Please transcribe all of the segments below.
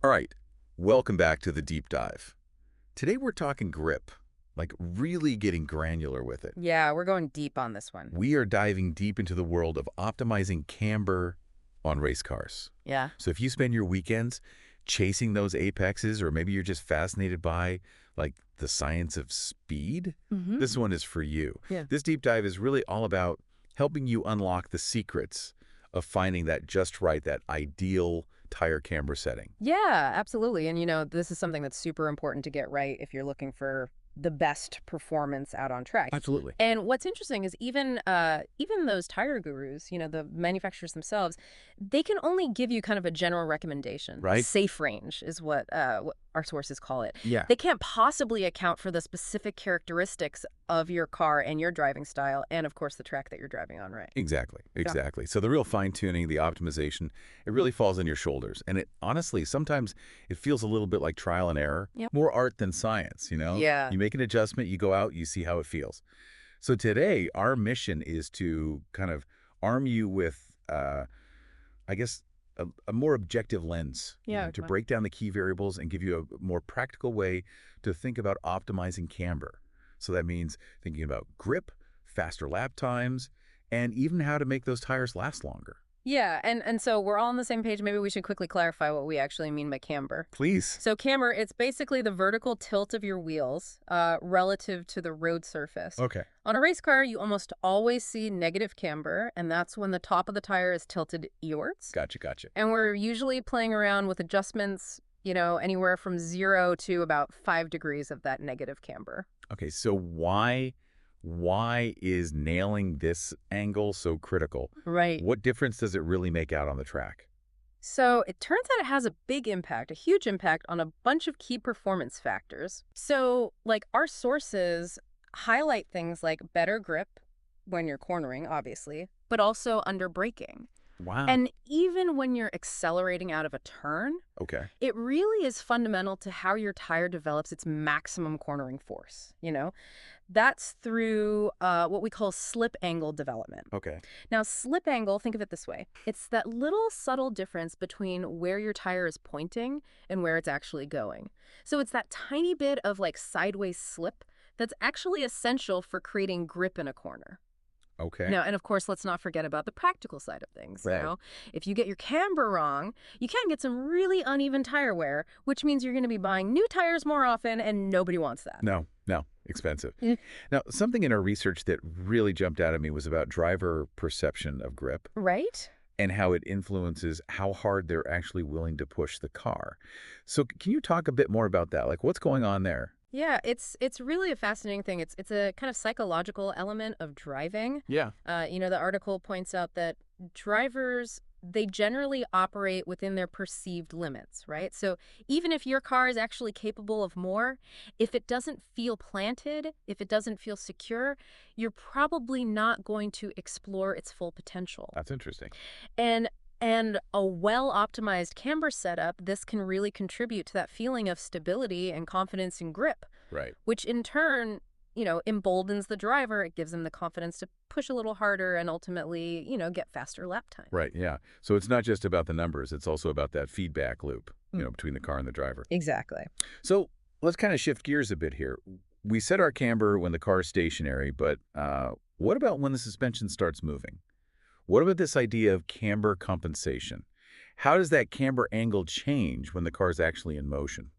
All right, welcome back to the deep dive. Today we're talking grip, like really getting granular with it. Yeah, we're going deep on this one. We are diving deep into the world of optimizing camber on race cars. Yeah. So if you spend your weekends chasing those apexes, or maybe you're just fascinated by like the science of speed, Mm-hmm. this one is for you. Yeah. This deep dive is really all about helping you unlock the secrets of finding that just right, that ideal tire camber setting. Yeah, absolutely. And, this is something that's super important to get right if you're looking for the best performance out on track. Absolutely. And what's interesting is even those tire gurus, the manufacturers themselves, they can only give you kind of a general recommendation. Right. Safe range is what our sources call it. Yeah. They can't possibly account for the specific characteristics of your car and your driving style and, of course, the track that you're driving on, right? Exactly. So the real fine-tuning, the optimization, it really falls on your shoulders. And it honestly, sometimes it feels a little bit like trial and error. Yep. More art than science, you know? Yeah. You make an adjustment, you go out, you see how it feels. So today, our mission is to kind of arm you with, I guess, a more objective lens, Yeah. to break down the key variables and give you a more practical way to think about optimizing camber. So that means thinking about grip, faster lap times, and even how to make those tires last longer. Yeah, and so we're all on the same page. Maybe we should quickly clarify what we actually mean by camber. Please. So camber, it's basically the vertical tilt of your wheels relative to the road surface. Okay. On a race car, you almost always see negative camber, and that's when the top of the tire is tilted earwards. Gotcha. And we're usually playing around with adjustments, anywhere from 0 to about 5 degrees of that negative camber. Okay, so why is nailing this angle so critical? Right. What difference does it really make out on the track? So it turns out it has a big impact, a huge impact on a bunch of key performance factors. So, like, our sources highlight things like better grip when you're cornering, obviously, but also under braking. Wow. And even when you're accelerating out of a turn, Okay. it really is fundamental to how your tire develops its maximum cornering force, That's through what we call slip angle development. Okay. Now, slip angle, think of it this way. It's that little subtle difference between where your tire is pointing and where it's actually going. So it's that tiny bit of like sideways slip that's actually essential for creating grip in a corner. Okay. Now, and of course, let's not forget about the practical side of things. Right. If you get your camber wrong, you can get some really uneven tire wear, which means you're going to be buying new tires more often, and nobody wants that. No, expensive. Mm. Now, something in our research that really jumped out at me was about driver perception of grip Right? and how it influences how hard they're actually willing to push the car. So can you talk a bit more about that? Like, what's going on there? Yeah, it's really a fascinating thing. It's a kind of psychological element of driving. Yeah. The article points out that drivers, they generally operate within their perceived limits, right? So even if your car is actually capable of more, if it doesn't feel planted, if it doesn't feel secure, you're probably not going to explore its full potential. That's interesting. And a well-optimized camber setup, this can really contribute to that feeling of stability and confidence in grip, Right. which in turn, emboldens the driver. It gives them the confidence to push a little harder and ultimately, get faster lap time. Right, yeah. So it's not just about the numbers, it's also about that feedback loop, between the car and the driver. Exactly. So let's kind of shift gears a bit here. We set our camber when the car is stationary, but what about when the suspension starts moving? What about this idea of camber compensation? How does that camber angle change when the car is actually in motion?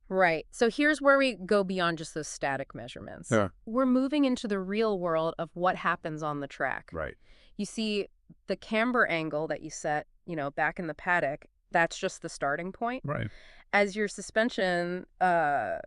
Right. So here's where we go beyond just those static measurements. Yeah. We're moving into the real world of what happens on the track. Right. You see, the camber angle that you set, back in the paddock, that's just the starting point. Right. As your suspension, does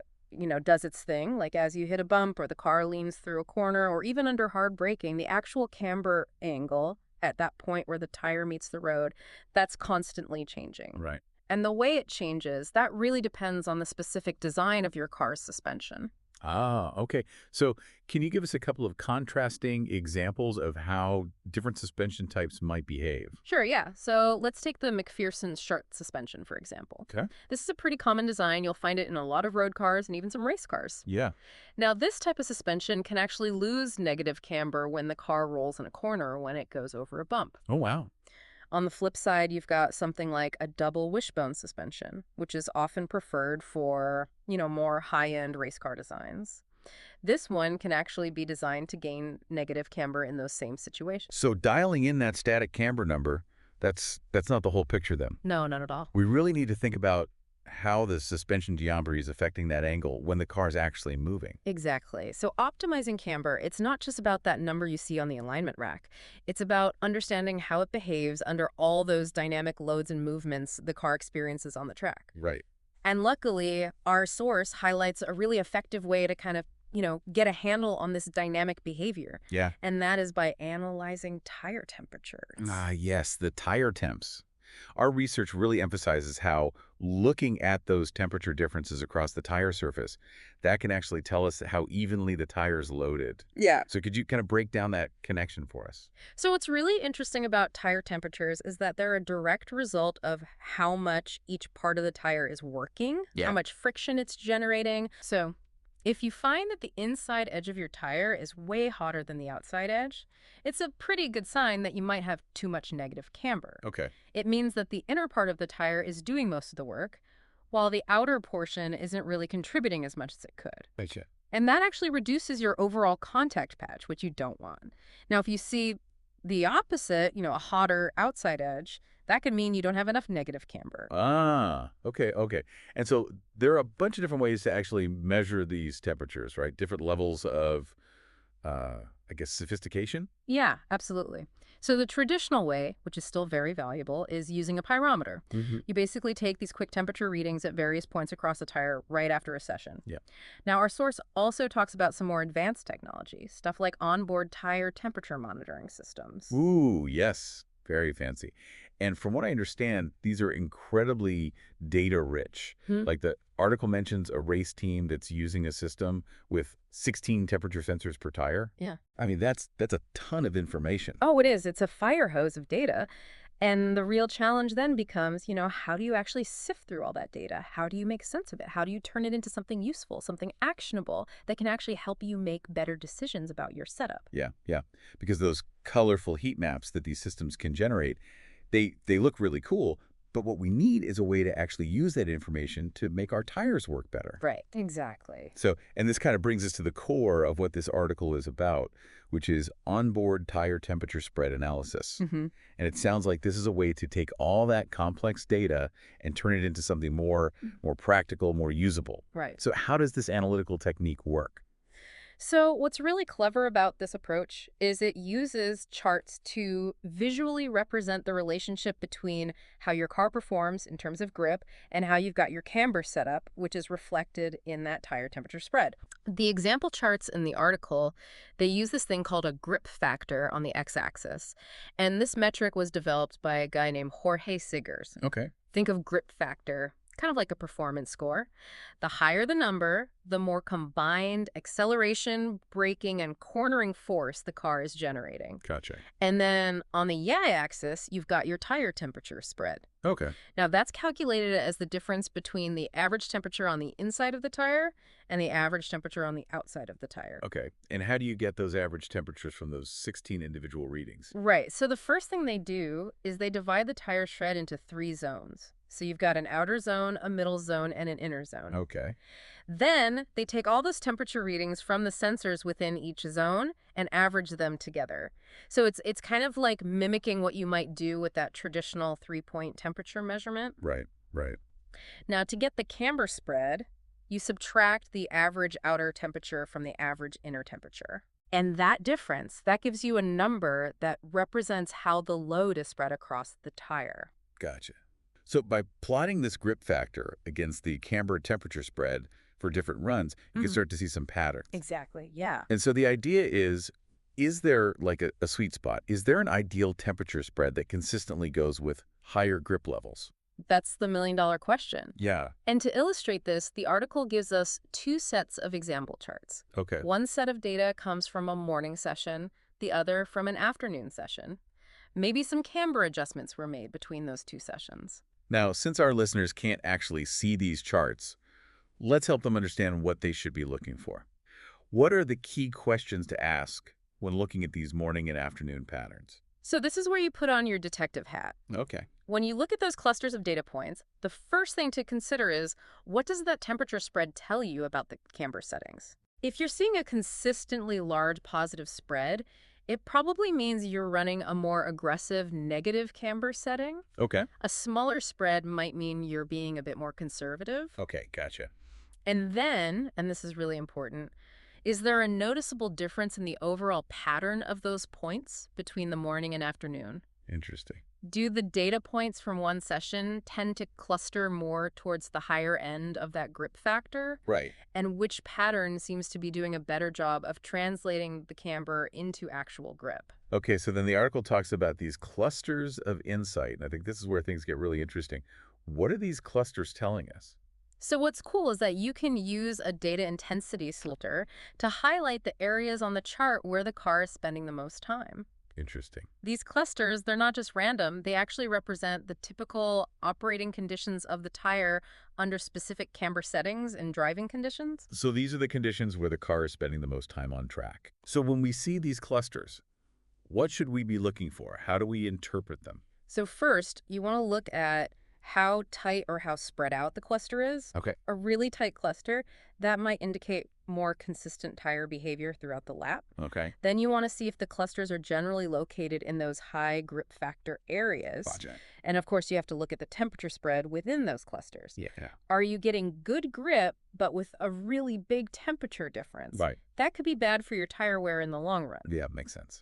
its thing, like as you hit a bump or the car leans through a corner or even under hard braking, the actual camber angle at that point where the tire meets the road, that's constantly changing. Right. And the way it changes, that really depends on the specific design of your car's suspension. Ah, okay. So can you give us a couple of contrasting examples of how different suspension types might behave? Sure, yeah. So let's take the McPherson Sharp suspension, for example. Okay. This is a pretty common design. You'll find it in a lot of road cars and even some race cars. Yeah. Now, this type of suspension can actually lose negative camber when the car rolls in a corner or when it goes over a bump. Oh, wow. On the flip side, you've got something like a double wishbone suspension, which is often preferred for, more high-end race car designs. This one can actually be designed to gain negative camber in those same situations. So dialing in that static camber number, that's not the whole picture then. No, not at all. We really need to think about how the suspension geometry is affecting that angle when the car is actually moving. Exactly. So optimizing camber, it's not just about that number you see on the alignment rack. It's about understanding how it behaves under all those dynamic loads and movements the car experiences on the track. Right. And luckily, our source highlights a really effective way to kind of, get a handle on this dynamic behavior. Yeah. And that is by analyzing tire temperatures. Ah, yes, the tire temps. Our research really emphasizes how looking at those temperature differences across the tire surface, that can actually tell us how evenly the tire is loaded. Yeah. So could you kind of break down that connection for us? So what's really interesting about tire temperatures is that they're a direct result of how much each part of the tire is working, Yeah. how much friction it's generating. So if you find that the inside edge of your tire is way hotter than the outside edge, it's a pretty good sign that you might have too much negative camber. Okay. It means that the inner part of the tire is doing most of the work, while the outer portion isn't really contributing as much as it could. Gotcha. And that actually reduces your overall contact patch, which you don't want. Now, if you see the opposite, a hotter outside edge, that could mean you don't have enough negative camber. Ah, okay, okay. And so there are a bunch of different ways to actually measure these temperatures, right? Different levels of, I guess, sophistication? Yeah, absolutely. So the traditional way, which is still very valuable, is using a pyrometer. Mm-hmm. You basically take these quick temperature readings at various points across the tire right after a session. Yeah. Now, our source also talks about some more advanced technology, stuff like onboard tire temperature monitoring systems. Ooh, yes. Very fancy. And from what I understand, these are incredibly data rich. Hmm. Like the article mentions a race team that's using a system with 16 temperature sensors per tire. Yeah. I mean, that's a ton of information. Oh, it is. It's a fire hose of data. And the real challenge then becomes, how do you actually sift through all that data? How do you make sense of it? How do you turn it into something useful, something actionable that can actually help you make better decisions about your setup? Yeah, yeah. Because those colorful heat maps that these systems can generate, they look really cool, but what we need is a way to actually use that information to make our tires work better. Right, exactly. So, and this kind of brings us to the core of what this article is about, which is onboard tire temperature spread analysis. Mm-hmm. And it sounds like this is a way to take all that complex data and turn it into something more practical, more usable. Right. So how does this analytical technique work? So what's really clever about this approach is it uses charts to visually represent the relationship between how your car performs in terms of grip and how you've got your camber set up, which is reflected in that tire temperature spread. The example charts in the article, they use this thing called a grip factor on the x-axis. And this metric was developed by a guy named Jorge Sigers. Okay. Think of grip factor kind of like a performance score. The higher the number, the more combined acceleration, braking, and cornering force the car is generating. Gotcha. And then on the y-axis, you've got your tire temperature spread. Okay. Now, that's calculated as the difference between the average temperature on the inside of the tire and the average temperature on the outside of the tire. Okay. And how do you get those average temperatures from those 16 individual readings? Right. So the first thing they do is they divide the tire shred into 3 zones. So you've got an outer zone, a middle zone, and an inner zone. Okay. Then they take all those temperature readings from the sensors within each zone and average them together. So it's kind of like mimicking what you might do with that traditional 3-point temperature measurement. Right, right. Now, to get the camber spread, you subtract the average outer temperature from the average inner temperature. And that difference, that gives you a number that represents how the load is spread across the tire. Gotcha. So by plotting this grip factor against the camber temperature spread for different runs, you can start to see some patterns. Exactly, yeah. And so the idea is there like a sweet spot? Is there an ideal temperature spread that consistently goes with higher grip levels? That's the million-dollar question. Yeah. And to illustrate this, the article gives us 2 sets of example charts. Okay. One set of data comes from a morning session, the other from an afternoon session. Maybe some camber adjustments were made between those 2 sessions. Now, since our listeners can't actually see these charts, let's help them understand what they should be looking for. What are the key questions to ask when looking at these morning and afternoon patterns? So this is where you put on your detective hat. Okay. When you look at those clusters of data points, the first thing to consider is, what does that temperature spread tell you about the camber settings? If you're seeing a consistently large positive spread, it probably means you're running a more aggressive negative camber setting. Okay. A smaller spread might mean you're being a bit more conservative. Okay, gotcha. And then, and this is really important, is there a noticeable difference in the overall pattern of those points between the morning and afternoon? Interesting. Do the data points from one session tend to cluster more towards the higher end of that grip factor? Right. And which pattern seems to be doing a better job of translating the camber into actual grip? Okay, so then the article talks about these clusters of insight, and I think this is where things get really interesting. What are these clusters telling us? So what's cool is that you can use a data intensity filter to highlight the areas on the chart where the car is spending the most time. Interesting. These clusters, they're not just random, they actually represent the typical operating conditions of the tire under specific camber settings and driving conditions. So these are the conditions where the car is spending the most time on track. So when we see these clusters, what should we be looking for? How do we interpret them? So first, you want to look at how tight or how spread out the cluster is. Okay. A really tight cluster, that might indicate more consistent tire behavior throughout the lap. Okay. Then you want to see if the clusters are generally located in those high grip factor areas. Gotcha. And of course, you have to look at the temperature spread within those clusters. Yeah. Are you getting good grip, but with a really big temperature difference? Right. That could be bad for your tire wear in the long run. Yeah, makes sense.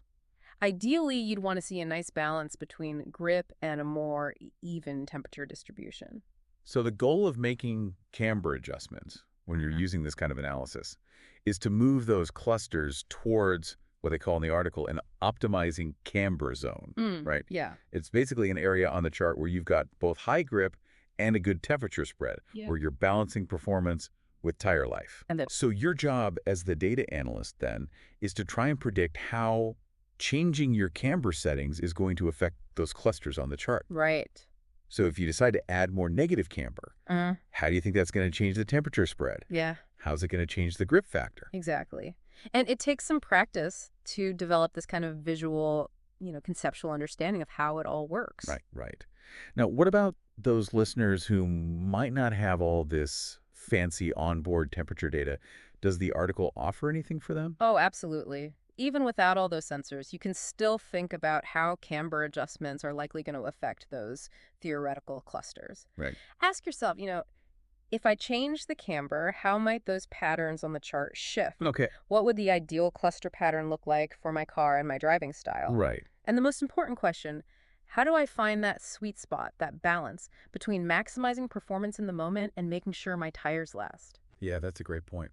Ideally, you'd want to see a nice balance between grip and a more even temperature distribution. So the goal of making camber adjustments when you're using this kind of analysis is to move those clusters towards what they call in the article an optimizing camber zone, right? Yeah. It's basically an area on the chart where you've got both high grip and a good temperature spread, where you're balancing performance with tire life. So your job as the data analyst then is to try and predict how changing your camber settings is going to affect those clusters on the chart. Right. So if you decide to add more negative camber, how do you think that's going to change the temperature spread? Yeah. How's it going to change the grip factor? Exactly. And it takes some practice to develop this kind of visual, conceptual understanding of how it all works. Right. Now, what about those listeners who might not have all this fancy onboard temperature data? Does the article offer anything for them? Oh, absolutely. Even without all those sensors, you can still think about how camber adjustments are likely going to affect those theoretical clusters. Right. Ask yourself, if I change the camber, how might those patterns on the chart shift? Okay. What would the ideal cluster pattern look like for my car and my driving style? Right. And the most important question, how do I find that sweet spot, that balance between maximizing performance in the moment and making sure my tires last? Yeah, that's a great point.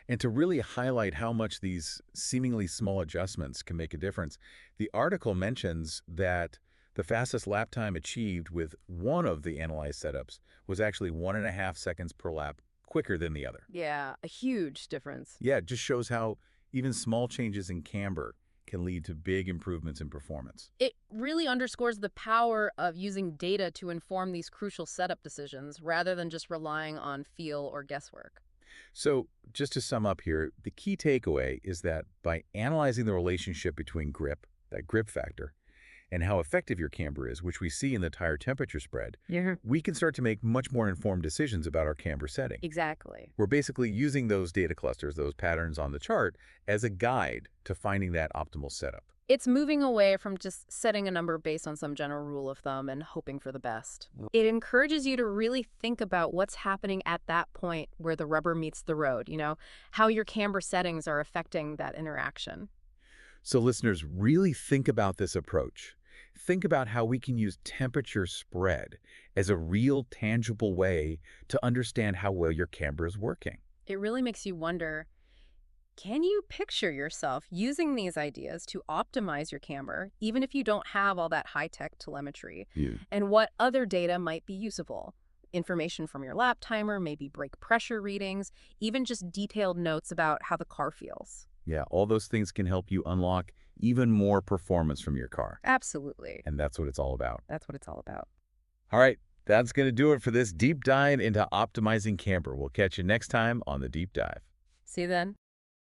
And to really highlight how much these seemingly small adjustments can make a difference, the article mentions that the fastest lap time achieved with one of the analyzed setups was actually 1.5 seconds per lap quicker than the other. Yeah, a huge difference. Yeah, it just shows how even small changes in camber can lead to big improvements in performance. It really underscores the power of using data to inform these crucial setup decisions rather than just relying on feel or guesswork. So just to sum up here, the key takeaway is that by analyzing the relationship between grip, that grip factor, and how effective your camber is, which we see in the tire temperature spread, we can start to make much more informed decisions about our camber setting. Exactly. We're basically using those data clusters, those patterns on the chart, as a guide to finding that optimal setup. It's moving away from just setting a number based on some general rule of thumb and hoping for the best. It encourages you to really think about what's happening at that point where the rubber meets the road, how your camber settings are affecting that interaction. So listeners, really think about this approach. Think about how we can use temperature spread as a real, tangible way to understand how well your camber is working. It really makes you wonder, can you picture yourself using these ideas to optimize your camber, even if you don't have all that high-tech telemetry? And what other data might be usable? Information from your lap timer, maybe brake pressure readings, even just detailed notes about how the car feels. Yeah, all those things can help you unlock even more performance from your car. Absolutely. And that's what it's all about. That's what it's all about. All right, that's going to do it for this deep dive into optimizing camber. We'll catch you next time on The Deep Dive. See you then.